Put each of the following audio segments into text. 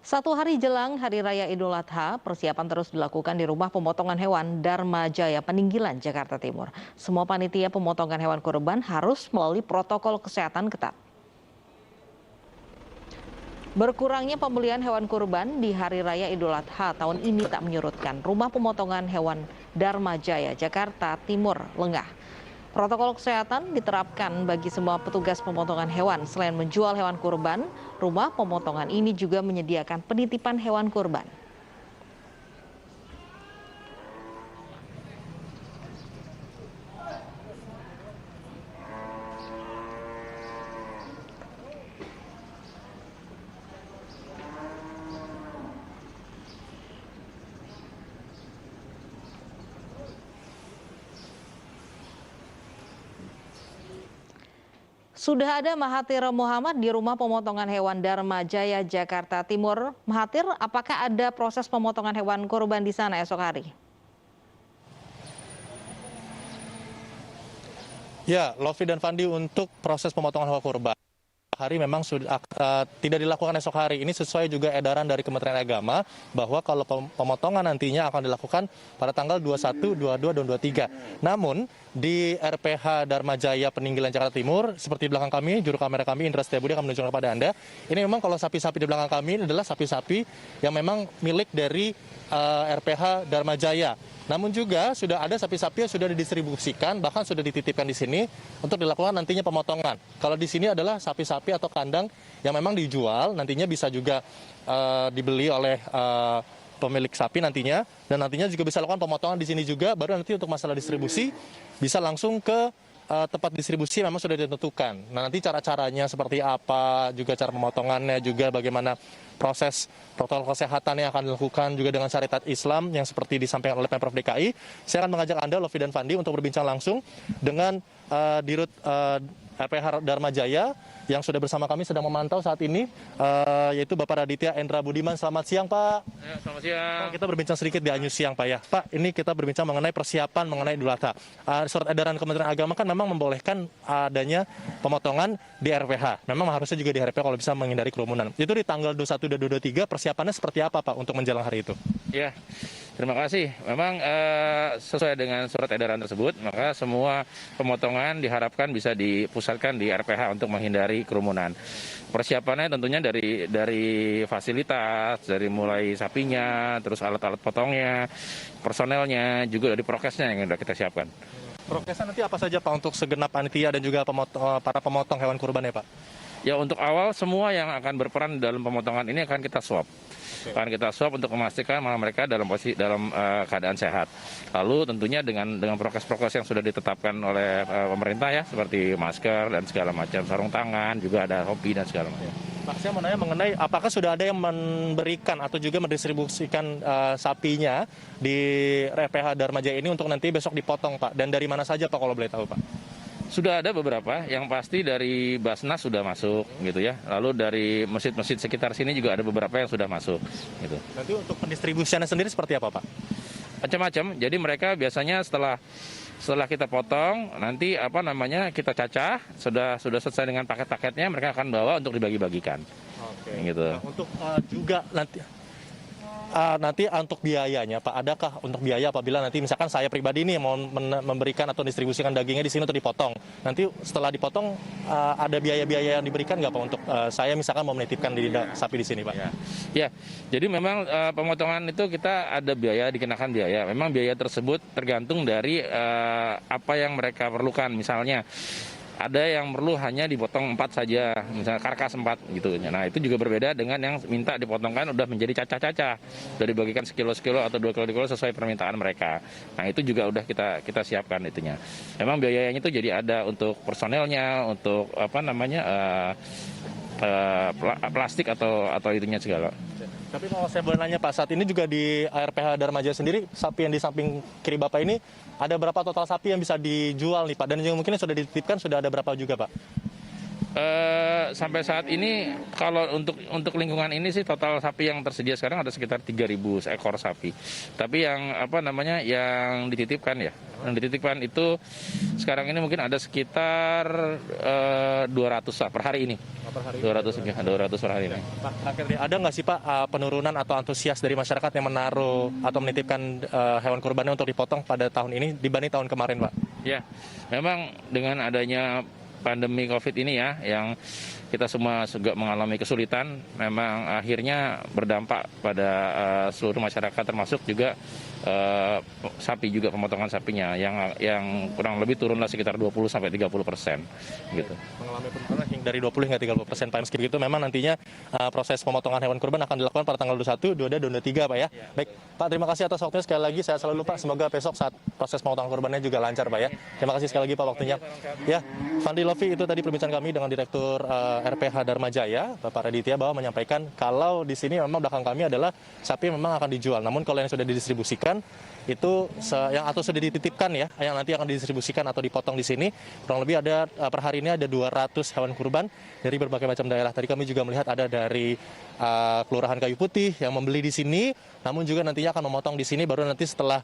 Satu hari jelang Hari Raya Idul Adha, persiapan terus dilakukan di rumah pemotongan hewan Dharma Jaya Peninggilan, Jakarta Timur. Semua panitia pemotongan hewan kurban harus melalui protokol kesehatan ketat. Berkurangnya pembelian hewan kurban di Hari Raya Idul Adha tahun ini tak menyurutkan rumah pemotongan hewan Dharma Jaya, Jakarta Timur lengah. Protokol kesehatan diterapkan bagi semua petugas pemotongan hewan. Selain menjual hewan kurban, rumah pemotongan ini juga menyediakan penitipan hewan kurban. Sudah ada Mahathir Mohamad di rumah pemotongan hewan Dharma Jaya, Jakarta Timur. Mahathir, apakah ada proses pemotongan hewan kurban di sana esok hari? Ya, Lofi dan Fandi, untuk proses pemotongan hewan kurban hari memang sudah tidak dilakukan esok hari. Ini sesuai juga edaran dari Kementerian Agama bahwa kalau pemotongan nantinya akan dilakukan pada tanggal 21, 22, dan 23. Namun di RPH Dharma Jaya Peninggilan Jakarta Timur, seperti di belakang kami, juru kamera kami Indra Setiabudi akan menunjukkan kepada Anda. Ini memang kalau sapi-sapi di belakang kami ini adalah sapi-sapi yang memang milik dari RPH Dharma Jaya. Namun juga sudah ada sapi-sapi yang sudah didistribusikan, bahkan sudah dititipkan di sini untuk dilakukan nantinya pemotongan. Kalau di sini adalah sapi-sapi atau kandang yang memang dijual, nantinya bisa juga dibeli oleh pemilik sapi nantinya, dan nantinya juga bisa lakukan pemotongan di sini juga. Baru nanti untuk masalah distribusi bisa langsung ke tempat distribusi memang sudah ditentukan. Nah, nanti cara-caranya seperti apa, juga cara pemotongannya, juga bagaimana proses protokol kesehatan yang akan dilakukan juga dengan syariat Islam yang seperti disampaikan oleh Pemprov DKI. Saya akan mengajak Anda, Lofi dan Fandi, untuk berbincang langsung dengan Dirut RPH Dharma Jaya yang sudah bersama kami sedang memantau saat ini, yaitu Bapak Raditya Endra Budiman. Selamat siang, Pak. Ya, selamat siang. Pak, kita berbincang sedikit di Anyus siang, Pak, ya. Pak, ini kita berbincang mengenai persiapan mengenai Idul Adha. Surat edaran Kementerian Agama kan memang membolehkan adanya pemotongan di RPH. Memang harusnya juga di RPH kalau bisa menghindari kerumunan. Itu di tanggal 21 dan 23, persiapannya seperti apa, Pak, untuk menjelang hari itu? Ya, terima kasih. Memang sesuai dengan surat edaran tersebut, maka semua pemotongan diharapkan bisa dipusatkan di RPH untuk menghindari kerumunan. Persiapannya tentunya dari fasilitas, dari mulai sapinya, terus alat-alat potongnya, personelnya, juga dari prokesnya yang sudah kita siapkan. Prokesnya nanti apa saja, Pak, untuk segenap panitia dan juga para pemotong hewan kurban ya, Pak? Ya, untuk awal semua yang akan berperan dalam pemotongan ini akan kita swab. Akan kita swab untuk memastikan mereka dalam keadaan sehat. Lalu tentunya dengan prokes-prokes yang sudah ditetapkan oleh pemerintah ya, seperti masker dan segala macam, sarung tangan, juga ada topi dan segala macam. Pak, saya mau nanya mengenai apakah sudah ada yang memberikan atau juga mendistribusikan sapinya di RPH Dharma Jaya ini untuk nanti besok dipotong, Pak? Dan dari mana saja, Pak, kalau boleh tahu, Pak? Sudah ada beberapa, yang pasti dari Basnas sudah masuk gitu ya. Lalu dari masjid-masjid sekitar sini juga ada beberapa yang sudah masuk gitu. Nanti untuk pendistribusiannya sendiri seperti apa, Pak? Macam-macam. Jadi mereka biasanya setelah kita potong, nanti kita cacah, sudah selesai dengan paket-paketnya, mereka akan bawa untuk dibagi-bagikan. Oke. Gitu. Nah, untuk juga nanti untuk biayanya, Pak, adakah untuk biaya apabila nanti misalkan saya pribadi nih mau memberikan atau distribusikan dagingnya di sini untuk dipotong, nanti setelah dipotong ada biaya-biaya yang diberikan nggak, Pak, untuk saya misalkan mau menitipkan sapi di sini, Pak? Ya, jadi memang pemotongan itu kita ada biaya, dikenakan biaya. Memang biaya tersebut tergantung dari apa yang mereka perlukan. Misalnya ada yang perlu hanya dipotong 4 saja, misalnya karkas 4 gitu. Nah, itu juga berbeda dengan yang minta dipotongkan udah menjadi cacah-cacah, udah dibagikan sekilo-sekilo atau 2 kilo sesuai permintaan mereka. Nah, itu juga udah kita siapkan itunya. Memang biayanya itu jadi ada untuk personelnya, untuk plastik atau itunya segala. Tapi kalau saya boleh nanya, Pak, saat ini juga di RPH Dharma Jaya sendiri, sapi yang di samping kiri Bapak ini, ada berapa total sapi yang bisa dijual nih, Pak? Dan yang mungkin sudah dititipkan sudah ada berapa juga, Pak? Sampai saat ini kalau untuk lingkungan ini sih total sapi yang tersedia sekarang ada sekitar 3.000 ekor sapi. Tapi yang yang dititipkan itu sekarang ini mungkin ada sekitar 200 lah per hari ini. Per hari 200 per hari ini. Pak, terakhir nih, ada nggak sih Pak penurunan atau antusias dari masyarakat yang menaruh atau menitipkan hewan kurbannya untuk dipotong pada tahun ini dibanding tahun kemarin, Pak? Ya, memang dengan adanya pandemi COVID ini ya, yang kita semua juga mengalami kesulitan, memang akhirnya berdampak pada seluruh masyarakat, termasuk juga sapi juga, pemotongan sapinya yang kurang lebih turunlah sekitar 20-30% gitu. Mengalami penurunan dari 20 hingga 30%, Pak. Meski begitu, memang nantinya proses pemotongan hewan kurban akan dilakukan pada tanggal 21, 22, dan 23, Pak ya. Baik, Pak, terima kasih atas waktunya sekali lagi. Saya selalu Pak, semoga besok saat proses pemotongan kurbannya juga lancar, Pak ya. Terima kasih sekali lagi Pak waktunya. Ya, Fandi Lofi, itu tadi perbincangan kami dengan Direktur RPH Dharma Jaya, Bapak Raditya, bahwa menyampaikan kalau di sini memang belakang kami adalah sapi yang memang akan dijual. Namun kalau yang sudah didistribusikan itu yang atau sudah dititipkan ya, yang nanti akan didistribusikan atau dipotong di sini, kurang lebih ada per hari ini ada 200 hewan kurban dari berbagai macam daerah. Tadi kami juga melihat ada dari Kelurahan Kayu Putih yang membeli di sini, namun juga nantinya akan memotong di sini, baru nanti setelah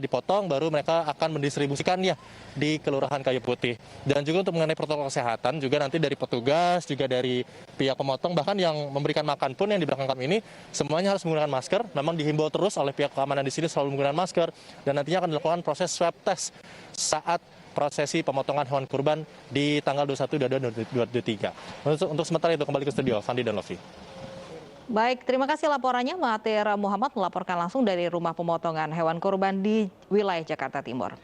dipotong baru mereka akan mendistribusikannya di Kelurahan Kayu Putih. Dan juga untuk mengenai protokol kesehatan juga nanti dari petugas, juga dari pihak pemotong, bahkan yang memberikan makan pun yang di belakang kami ini semuanya harus menggunakan masker. Memang dihimbau terus oleh pihak keamanan di sini selalu menggunakan masker, dan nantinya akan dilakukan proses swab test saat prosesi pemotongan hewan kurban di tanggal 21 dan 23. Untuk sementara itu kembali ke studio, Fandi dan Lofi. Baik, terima kasih laporannya. Mahathir Muhammad melaporkan langsung dari rumah pemotongan hewan kurban di wilayah Jakarta Timur.